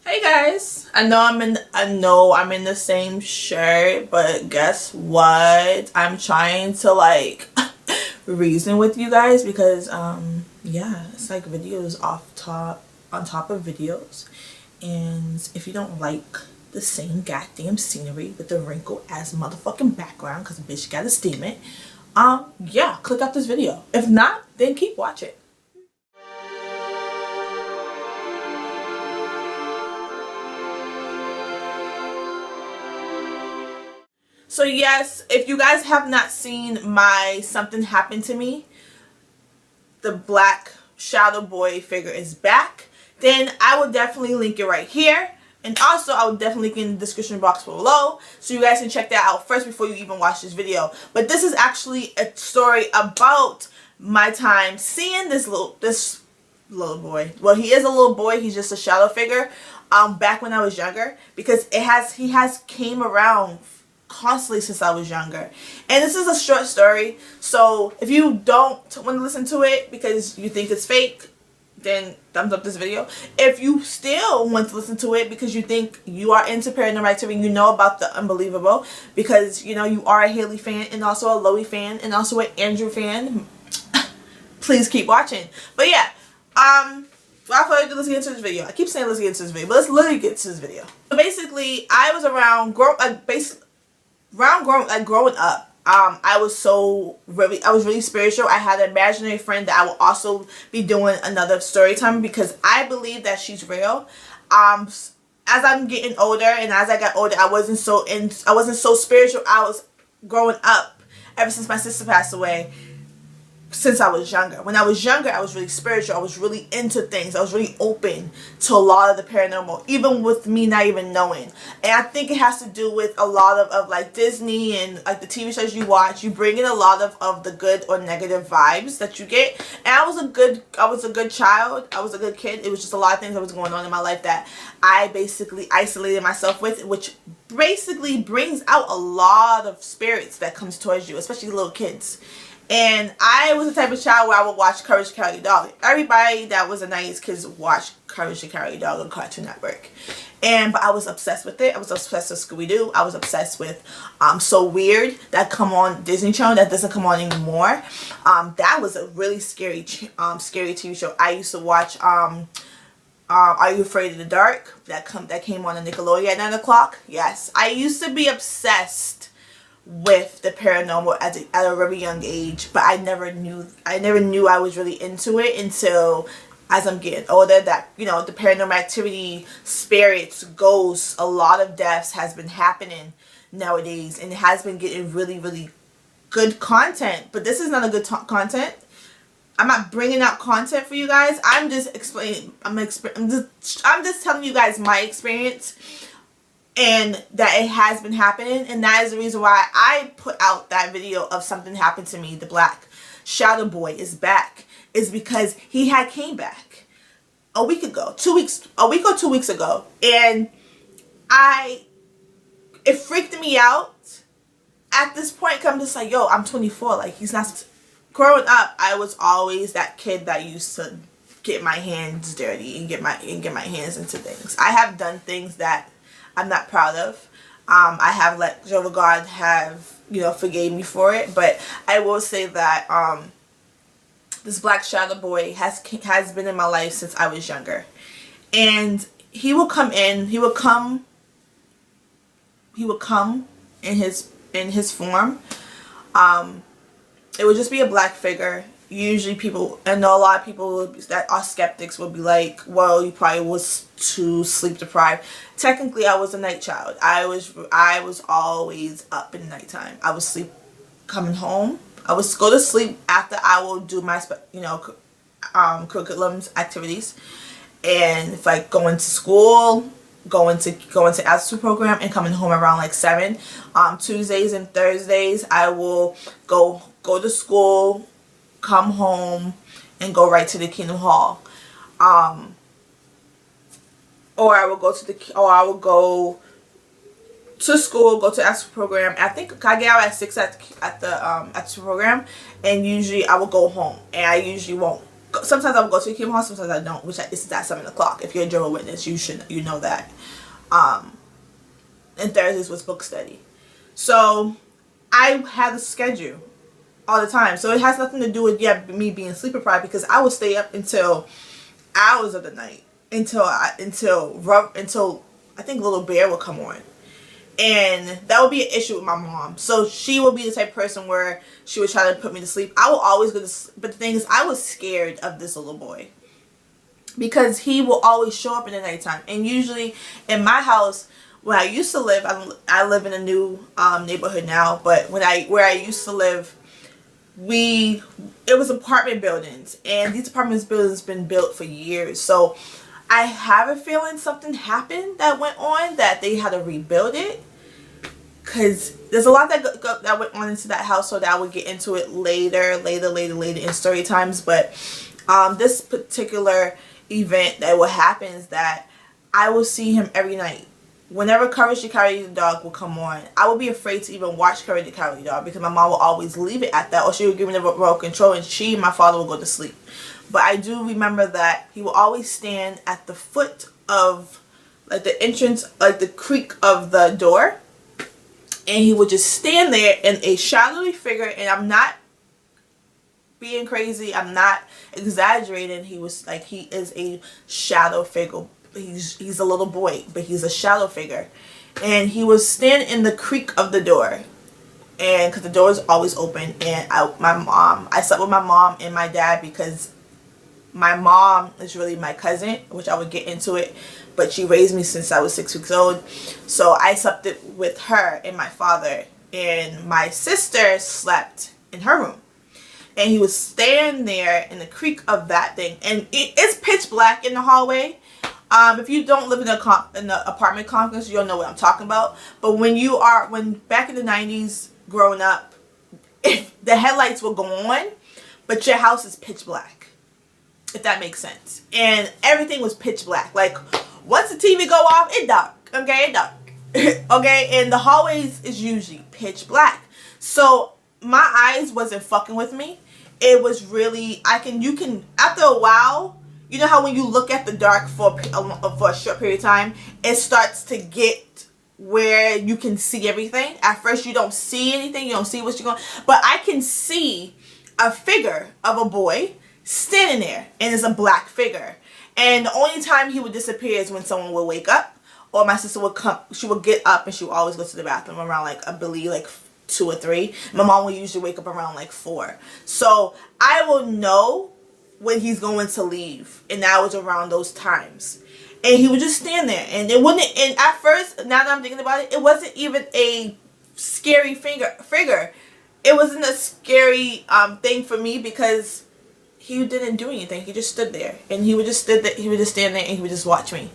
Hey guys, I know I'm in the same shirt, but guess what? I'm trying to like reason with you guys because yeah, it's like videos on top of videos, and if you don't like the same goddamn scenery with the wrinkle ass motherfucking background, cause bitch gotta steam it, yeah, click out this video. If not, then keep watching. So yes, if you guys have not seen my Something Happened to Me, the black shadow boy figure is back, then I will definitely link it right here. And also, I will definitely link it in the description box below so you guys can check that out first before you even watch this video. But this is actually a story about my time seeing this little boy. Well, he is a little boy. He's just a shadow figure. Back when I was younger, because he has came around constantly since I was younger. And this is a short story, so if you don't want to listen to it because you think it's fake, then thumbs up this video. If you still want to listen to it because you think you are into paranormal activity, you know about the unbelievable, because you know you are a Haley fan and also a Loie fan and also an Andrew fan, please keep watching. But yeah, without further ado, let's get into this video. I keep saying let's get into this video, but let's literally get into this video. So basically, I was around growing up. I was really spiritual. I had an imaginary friend that I will also be doing another story time because I believe that she's real. As I'm getting older and as I got older, I wasn't so spiritual. I was growing up ever since my sister passed away. Since I was younger. When I was younger, I was really spiritual. I was really into things. I was really open to a lot of the paranormal, even with me not even knowing. And I think it has to do with a lot of like Disney and like the TV shows you watch. You bring in a lot of the good or negative vibes that you get. And I was a good child. I was a good kid. It was just a lot of things that was going on in my life that I basically isolated myself with, which basically brings out a lot of spirits that comes towards you, especially little kids. And I was the type of child where I would watch Courage to Carry Dog. Everybody that was a 90s kids watched Courage to Carry Dog on Cartoon Network. But I was obsessed with it. I was obsessed with Scooby-Doo. I was obsessed with So Weird, that come on Disney Channel that doesn't come on anymore. That was a really scary TV show. I used to watch Are You Afraid of the Dark? That came on Nickelodeon at 9 o'clock. Yes, I used to be obsessed with the paranormal at a very young age, but I never knew I was really into it until as I'm getting older, that you know the paranormal activity, spirits, ghosts, a lot of deaths has been happening nowadays, and it has been getting really good content. But this is not a good content. I'm not bringing out content for you guys. I'm just explaining. I'm just telling you guys my experience. And that it has been happening, and that is the reason why I put out that video of Something Happened to Me. The black shadow boy is back, is because he had came back a week or 2 weeks ago, and it freaked me out. At this point, I'm just like, yo, I'm 24. Like, he's not. Growing up, I was always that kid that used to get my hands dirty and get my hands into things. I have done things that I'm not proud of. I have let Jehovah God have, forgave me for it. But I will say that this black shadow boy has been in my life since I was younger. And he will come in. He will come in his form. It would just be a black figure. Usually people, I know a lot of people that are skeptics will be like, well, you probably was too sleep deprived. Technically, I was a night child. I was always up in nighttime. I would sleep coming home. I would go to sleep after I will do my curriculums activities, and if like going to school, going to after program, and coming home around like 7. Tuesdays and Thursdays I will go to school, come home, and go right to the Kingdom Hall. Or I will go to school, go to after program. I think I get out at 6 at the after program, and usually I will go home, and I usually won't sometimes I would go to the Kim Hall, sometimes I don't, which is at 7 o'clock. If you're a Jehovah's Witness, you know that. And Thursdays was book study. So I had a schedule all the time. So it has nothing to do with me being sleep deprived, because I would stay up until hours of the night until I think Little Bear would come on. And that would be an issue with my mom. So she would be the type of person where she would try to put me to sleep. I will always go to sleep. But the thing is, I was scared of this little boy, because he will always show up in the nighttime. And usually in my house, where I used to live, I live in a new neighborhood now, but where I used to live, it was apartment buildings, and these apartment buildings been built for years. So I have a feeling something happened that went on, that they had to rebuild it, because there's a lot that went on into that house. So that I would get into it later in story times. But this particular event that would happen is that I will see him every night. Whenever Courage the Cowardly Dog will come on, I would be afraid to even watch Courage the Cowardly Dog, because my mom will always leave it at that, or she would give me the remote control, and she and my father will go to sleep. But I do remember that he will always stand at the foot of like the entrance, like the creak of the door, and he would just stand there in a shadowy figure. And I'm not being crazy, I'm not exaggerating. He is a shadow figure. He's a little boy, but he's a shadow figure, and he was standing in the creak of the door, and because the door is always open. And I slept with my mom and my dad, because my mom is really my cousin, which I would get into it, but she raised me since I was 6 weeks old. So I slept with her and my father, and my sister slept in her room. And he was standing there in the creak of that thing, and it's pitch black in the hallway. If you don't live in the apartment complex, you don't know what I'm talking about. But when back in the 90s, growing up, if the headlights will go on, but your house is pitch black, if that makes sense. And everything was pitch black. Like, once the TV go off, it dark. Okay, it dark. Okay, and the hallways is usually pitch black. So my eyes wasn't fucking with me. It was really, you can after a while. You know how when you look at the dark for a short period of time, it starts to get where you can see everything. At first, you don't see anything. You don't see what's going on. But I can see a figure of a boy standing there, and it's a black figure. And the only time he would disappear is when someone would wake up, or my sister would come. She would get up, and she would always go to the bathroom around, like, I believe, like 2 or 3. My mom would usually wake up around, like, 4. So I will know when he's going to leave, and that was around those times. And he would just stand there, and it wouldn't, and at first, now that I'm thinking about it, it wasn't even a scary figure. It wasn't a scary thing for me, because he didn't do anything. He just stood there, and he would just stand there, and he would just watch me.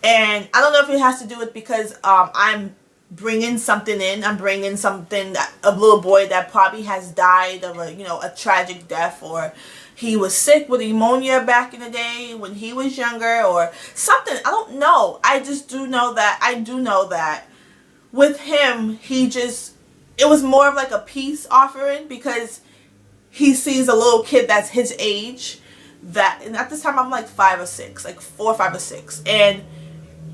And I don't know if it has to do with because I'm bringing something in. I'm bringing something, a little boy that probably has died of a tragic death, or he was sick with pneumonia back in the day when he was younger, or something. I don't know. I do know that with him, it was more of like a peace offering, because he sees a little kid that's his age, and at this time I'm like 5 or 6, like 4, 5 or 6, and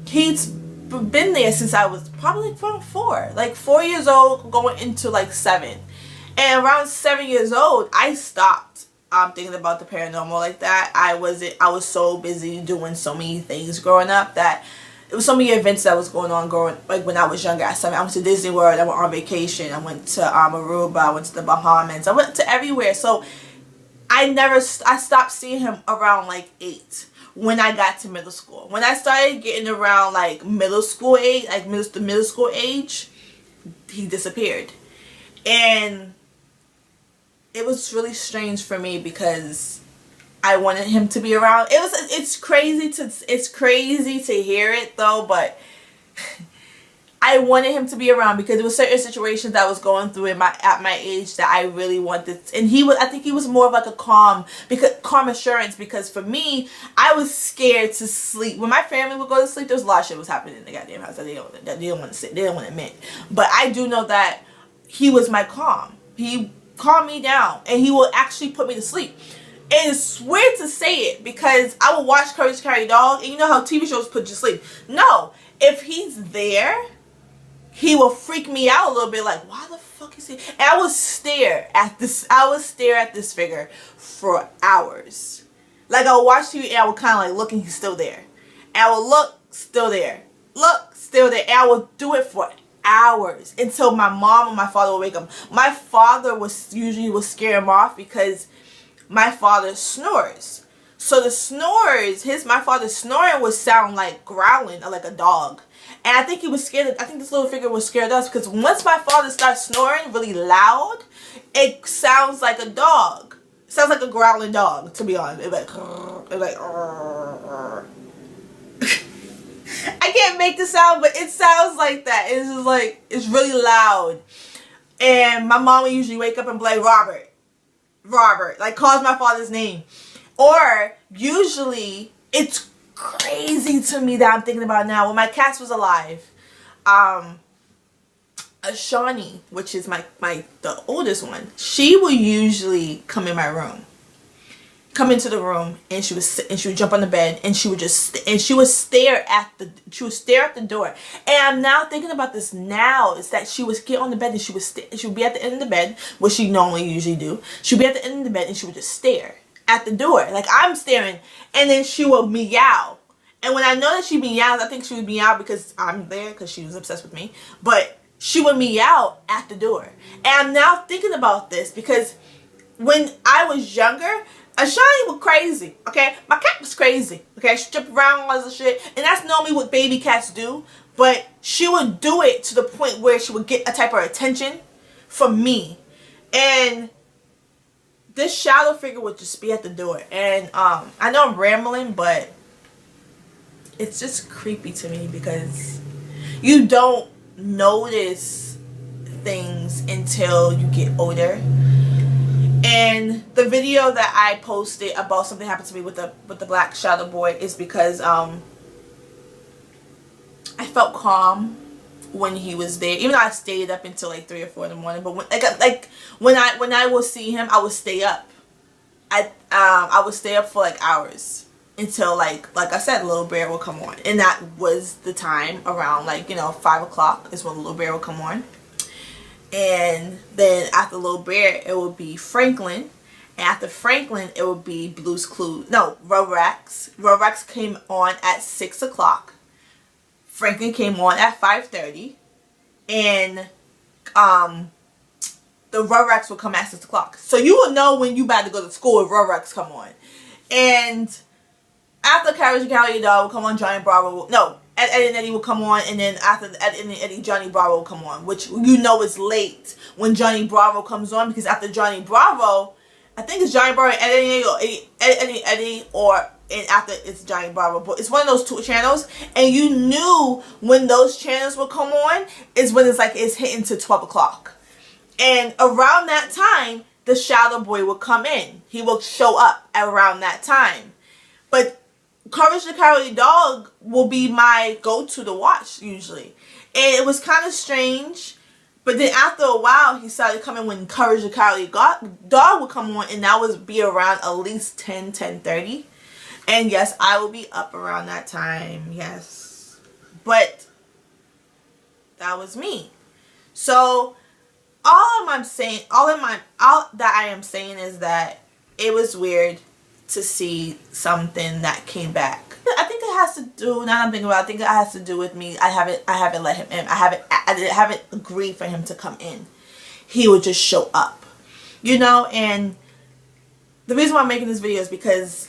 he's been there since I was probably from 4, like 4 years old, going into like 7, and around 7 years old, I stopped thinking about the paranormal like that. I was so busy doing so many things growing up, that it was so many events that was going on like when I was younger. At 7, I went to Disney World, I went on vacation, I went to Aruba, I went to the Bahamas, I went to everywhere. So I stopped seeing him around like 8 when I got to middle school. When I started getting around like middle school age, like middle school age, he disappeared. And it was really strange for me, because I wanted him to be around. It's crazy to hear it though, but I wanted him to be around, because there were certain situations that I was going through at my age that I really wanted. And I think he was more of like a calm assurance, because for me, I was scared to sleep. When my family would go to sleep, there was a lot of shit was happening in the goddamn house that they didn't want to say, they didn't want to admit. But I do know that he was my calm. He calm me down, and he will actually put me to sleep. And it's weird to say it because I would watch Courage the Cowardly Dog, and you know how TV shows put you to sleep. No, if he's there, he will freak me out a little bit, like, why the fuck is he? And I would stare at this figure for hours. Like, I would watch TV and I would kind of like look, and he's still there. And I would look, still there. Look, still there. And I would do it for hours until my mom or my father would wake up. My father usually would scare him off because my father snores. So the snores, my father's snoring would sound like growling or like a dog. And I think he was scared. I think this little figure was scared of us because once my father starts snoring really loud, it sounds like a dog. It sounds like a growling dog, to be honest. It's like I can't make the sound, but it sounds like that. It's just like, it's really loud. And my mom would usually wake up and be like, Robert, like calls my father's name. Or usually, it's crazy to me that I'm thinking about now. When my cats was alive, Shawnee, which is the oldest one, she would usually come in my room. Come into the room, and she would jump on the bed, and she would stare at the door. And I'm now thinking about this now, is that she would get on the bed and she would be at the end of the bed, what she normally usually do. She'd be at the end of the bed and she would just stare at the door, like I'm staring, and then she would meow. And when I know that she meows, I think she would meow because I'm there, because she was obsessed with me. But she would meow at the door. And I'm now thinking about this because when I was younger, Ashani was crazy, okay? My cat was crazy, okay? She jumped around all this shit, and that's normally what baby cats do, but she would do it to the point where she would get a type of attention from me. And this shadow figure would just be at the door. And I know I'm rambling, but it's just creepy to me because you don't notice things until you get older. And the video that I posted about something happened to me with the black shadow boy is because I felt calm when he was there, even though I stayed up until like 3 or 4 in the morning. But when I would see him, I would stay up. I would stay up for like hours until like I said, Little Bear will come on, and that was the time around 5 o'clock is when Little Bear will come on. And then after Little Bear, it would be Franklin. And after Franklin, it would be Blue's Clues. No, Rugrats. Rugrats came on at 6 o'clock. Franklin came on at 5:30. And the Rugrats would come at 6 o'clock. So you would know when you about to go to school if Rugrats come on. And after Courage the Cowardly Dog will come on, Johnny Bravo. No, Eddie and Eddie will come on, and then after Eddie and Eddie, Johnny Bravo will come on, which you know is late when Johnny Bravo comes on, because after Johnny Bravo, I think it's Johnny Bravo and Eddie or Eddie, and after it's Johnny Bravo, but it's one of those 2 channels, and you knew when those channels will come on is when it's hitting to 12 o'clock, and around that time the Shadow Boy will come in. He will show up around that time, but Courage the Cowardly Dog will be my go-to to watch usually. And it was kind of strange, but then after a while he started coming when Courage the Cowardly Dog would come on, and that would be around at least 10:30. And yes, I will be up around that time, yes. But that was me. So all that I am saying is that it was weird to see something that came back. I think it has to do, now that I'm thinking about it, I think it has to do with me. I haven't let him in. I haven't agreed for him to come in. He would just show up, and the reason why I'm making this video is because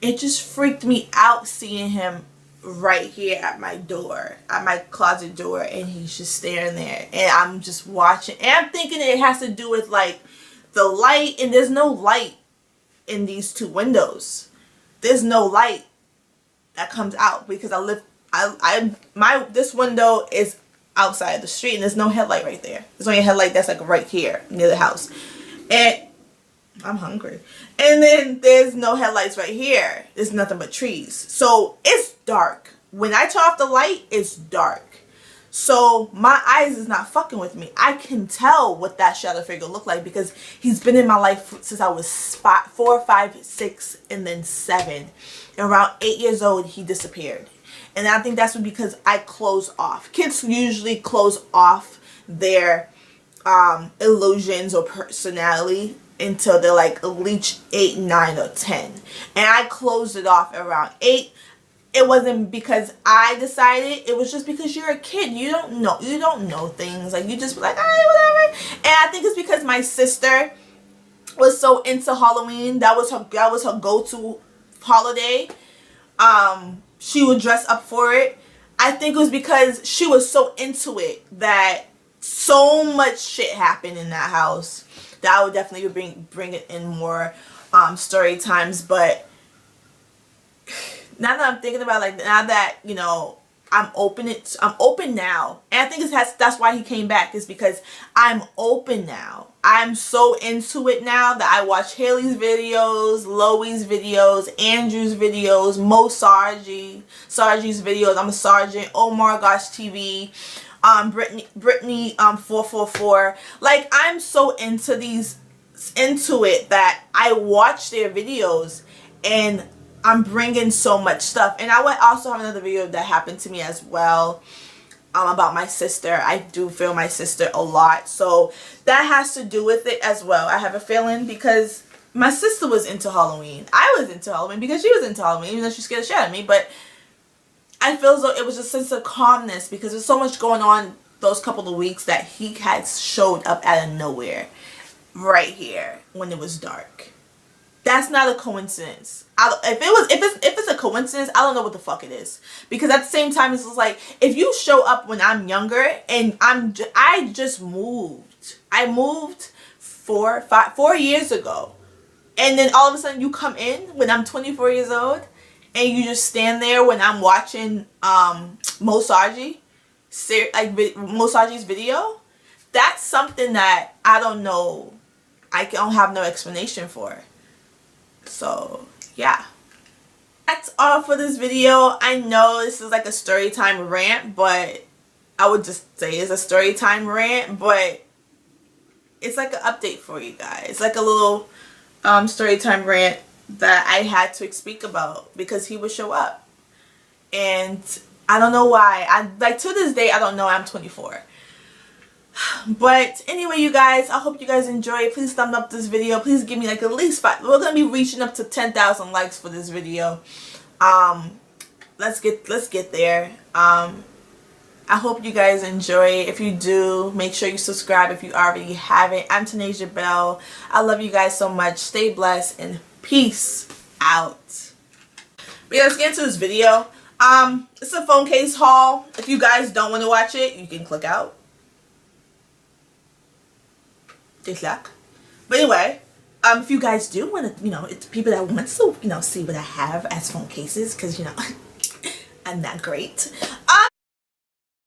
it just freaked me out seeing him right here at my door, at my closet door, and he's just staring there, and I'm just watching, and I'm thinking it has to do with the light, and there's no light in these 2 windows. There's no light that comes out because this window is outside the street, and there's no headlight right there. There's only a headlight that's right here near the house, and I'm hungry. And then there's no headlights right here. There's nothing but trees, so it's dark. When I turn off the light, it's dark. So my eyes is not fucking with me. I can tell what that shadow figure looked like because he's been in my life since I was 4, 5, 6, and then 7. And around 8 years old, he disappeared. And I think that's because I close off. Kids usually close off their illusions or personality until they're like at least 8, 9, or 10. And I closed it off around 8. It wasn't because I decided. It was just because you're a kid. You don't know things. Like, you just be like, whatever. And I think it's because my sister was so into Halloween. That was her go-to holiday. She would dress up for it. I think it was because she was so into it that so much shit happened in that house that I would definitely bring it in more story times. But now that I'm thinking about, like, now that, you know, I'm open now. And I think that's why he came back, is because I'm open now. I'm so into it now that I watch Haley's videos, Loey's videos, Andrew's videos, Sargi's videos. I'm a Sergeant. Oh my gosh, TV. Brittany 444. Like, I'm so into it that I watch their videos and I'm bringing so much stuff. And I would also have another video that happened to me as well, about my sister. I do feel my sister a lot, so that has to do with it as well. I have a feeling because my sister was into Halloween. I was into Halloween because she was into Halloween, even though she scared the shit out of me. But I feel as though it was a sense of calmness because there's so much going on those couple of weeks that he had showed up out of nowhere right here when it was dark. That's not a coincidence. If it's a coincidence, I don't know what the fuck it is. Because at the same time, it's just like, if you show up when I'm younger and I just moved. I moved 4 years ago. And then all of a sudden you come in when I'm 24 years old and you just stand there when I'm watching Mosagi's video. That's something that I don't know. I don't have no explanation for. So, yeah. That's all for this video. I know this is like a story time rant, but I would just say it's a story time rant, but it's like an update for you guys. Like a little story time rant that I had to speak about because he would show up. And I don't know why. Like, to this day, I don't know. I'm 24. But anyway, you guys, I hope you guys enjoy it. Please thumb up this video. Please give me like at least 5. We're gonna be reaching up to 10,000 likes for this video. Let's get there. I hope you guys enjoy it. If you do, make sure you subscribe if you already haven't. I'm T.Maqua.Bell. I love you guys so much. Stay blessed and peace out. But yeah, let's get into this video. It's a phone case haul. If you guys don't want to watch it, you can click out. But anyway, if you guys do want to, it's people that want to, see what I have as phone cases, because, I'm not great.